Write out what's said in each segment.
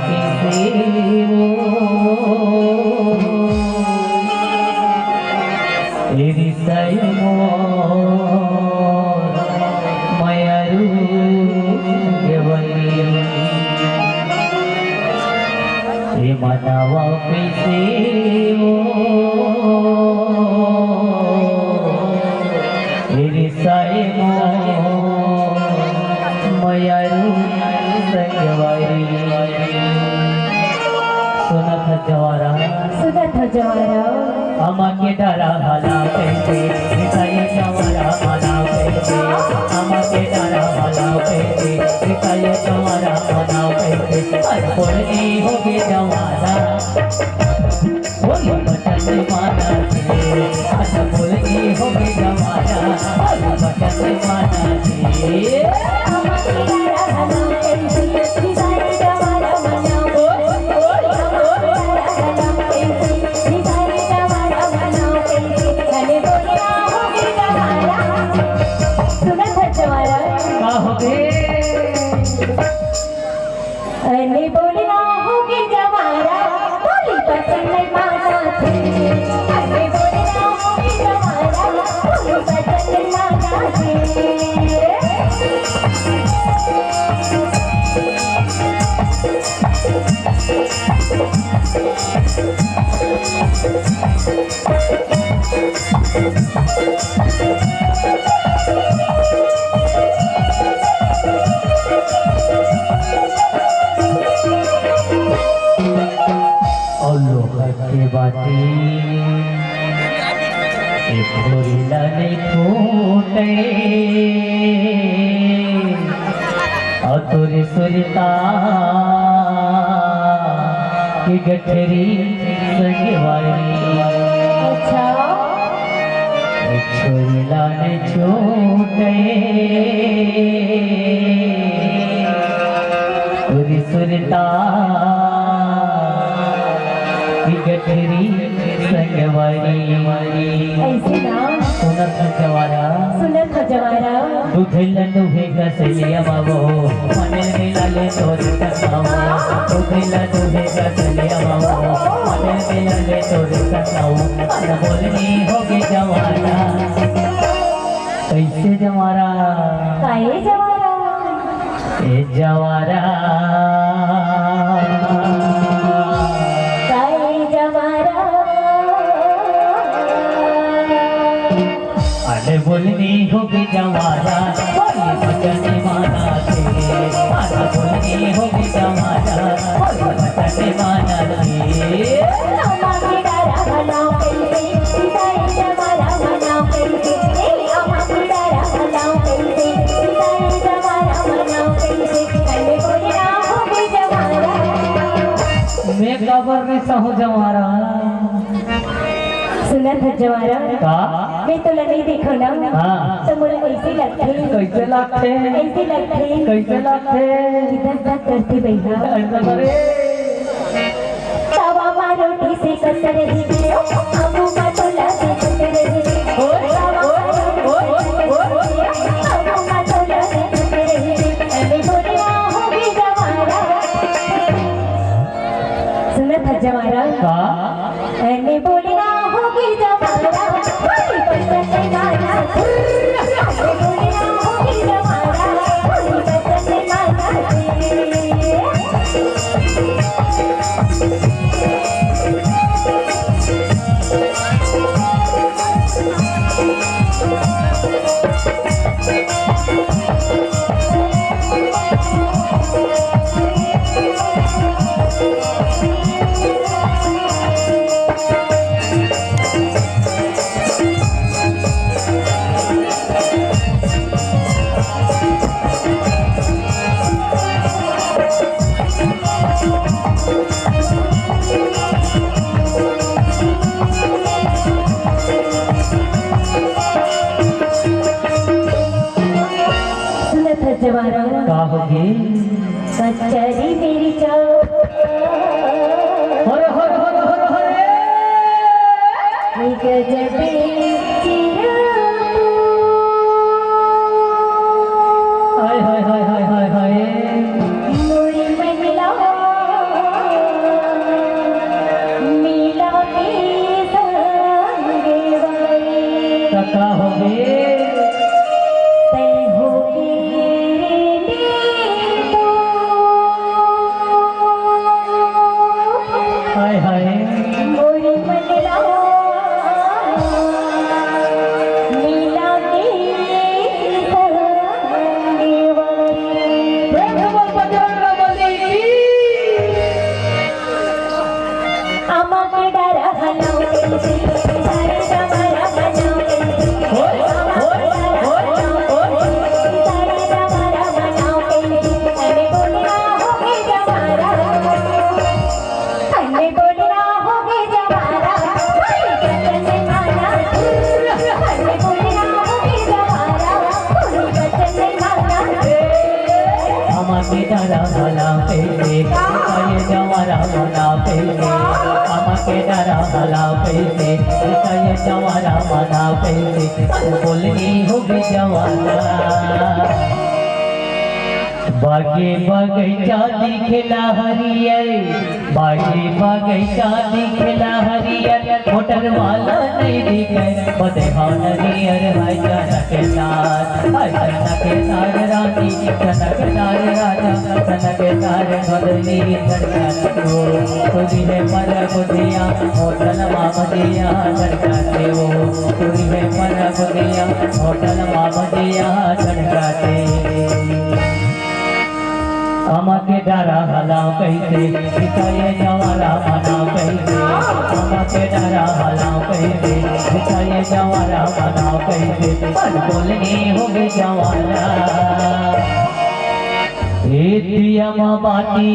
कैसे वो तेरी सैमो मयरू गेवली ये मनावा कैसे वो तेरी सैमो मयरू सुनत जवारा अमा के डारा भला कैसे मिठाई जवारा भला कैसे अमा के डारा भला कैसे मिठाई जवारा भला कैसे अनपुर की होगी जवारा बोली बचन माना से अनपुर की होगी जवारा बोली बचन माना से अमा के डारा भला कैसे मिठाई जवारा भला अरे बोलना होगी जवारा बोली बचन माना थे अरे बोलना होगी जवारा बोली बचन माना थे के बाती एक भोरिला नहीं फूटे और तुरी सुरता की गठरी संगवारी अच्छा एक भोरिला नहीं छूटे तुरी सुरता गठरी संगवारी ऐसे ना सुनत जवारा दुधेला दुहे गसलिया बाबो मने मिला ले तोर कसाओ दुधेला दुहे गसलिया बाबो मने मिला ले तोर कसाओ मन बोलनी होगी जवारा कैसे जवारा काहे जवारा ए जवारा बोलनी होगी जवारा बोली बचन माना थे आना बोलनी होगी जवारा बोली बचन माना थे अमा के डारा भला कैसे सिताई जवारा भला कैसे अमा के डारा भला कैसे सिताई जवारा भला कैसे अरे बोलना होगी जवारा मैं खबर में सहु जवारा सुनत जवारा का मैं तो नहीं देखो ना हाँ तो मुझे कैसे लगते कैसे लगते कैसे लगते किधर तक करती भैया ऐसा करे तवा मा रोटी से कस रही अबू का तोला से कस रही अबू का तोला से कस रही अरे बोलना होगी जवारा सुनत जवारा का अरे बोलना होगी जवारा बोली बचन माना अरे बोलना होगी जवारा बोली बचन माना जवारा का होगी कचरी मेरी चौ हरे हरे हरे हरे हरे गजबे हाय हाय हाय हाय हाय हाय मोरी महिला डारा भला कैसे ये जवारा भला कैसे आमा के डारा भला कैसे ये जवारा भला कैसे बोलनी होगी जवाना बागे बगैचा दिखला हरियर बागे बगैचा दिखला हरियर मोटर वाला नहीं दिखे बदहा हरियर है जनकदार रानी जनकदार राजा जनकदार बदली धड़का तुरी है पर बुधिया होटल मामदिया धड़काते हो तुरी है पर बुधिया होटल मामदिया धड़काते आमा के डारा हला कैसे सिखाए जवारा मना कैसे आमा के डारा हला कैसे सिखाए जवारा मना कैसे पर बोलनी होगी जवारा दिया बाती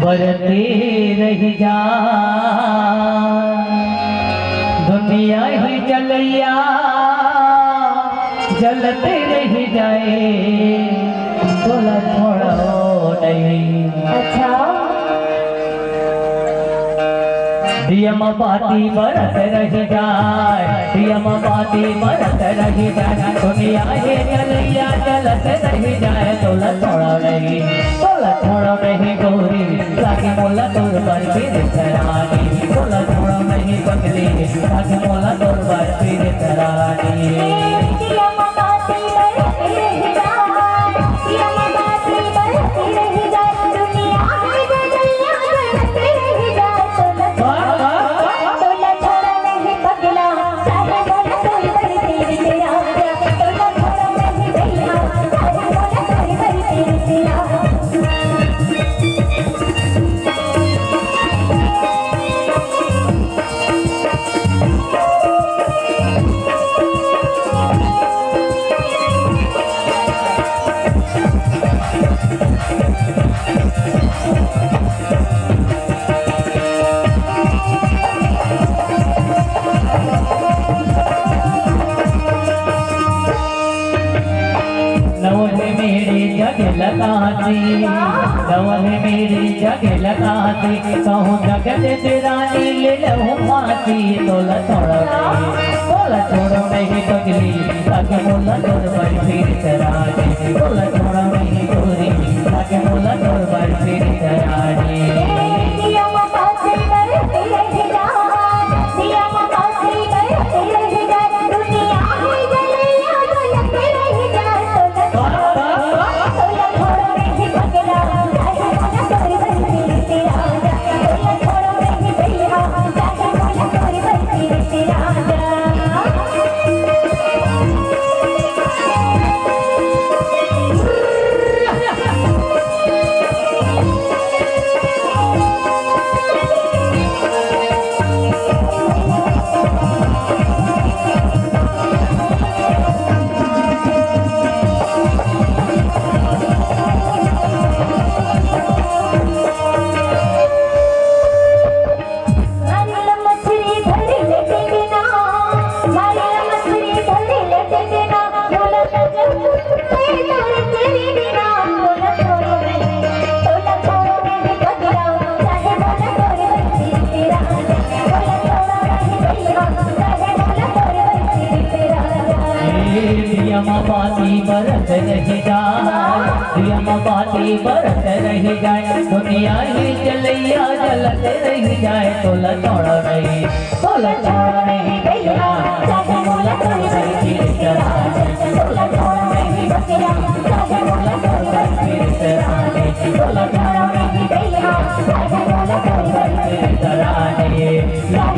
बरते रह जा दुनिया ही जलैया जलते रह जाए तोला छोड़ो नहीं अच्छा दियम बाती बरत रह जाए दियम बाती बरत रह जाए दुनिया ये जलैया जलत रह जाए तोला छोड़ो नहीं गोरी लागे मोला तोर पर फिर करानी तोला छोड़ो नहीं पगली लागे मोला तोर पर फिर करानी नवन मेरी जगह लगाती कहूँ जगत रानी ले लहूँ माती तोला छोड़ो नहीं पगली ताकि मोला तोर पर फिर करानी तोला छोड़ो नहीं गोरी ताकि मोला तोर पर फिर करानी बाती बरत रह जाए बाती बरत रह जाए दुनिया ही जलैया जलत रह जाए तोला छोड़ो नहीं भैया मोला तोर पर फिर करानी तोला छोड़ो नहीं बकरा मोला तोर पर फिर करानी तोला छोड़ो नहीं भैया मोला तोर पर फिर करानी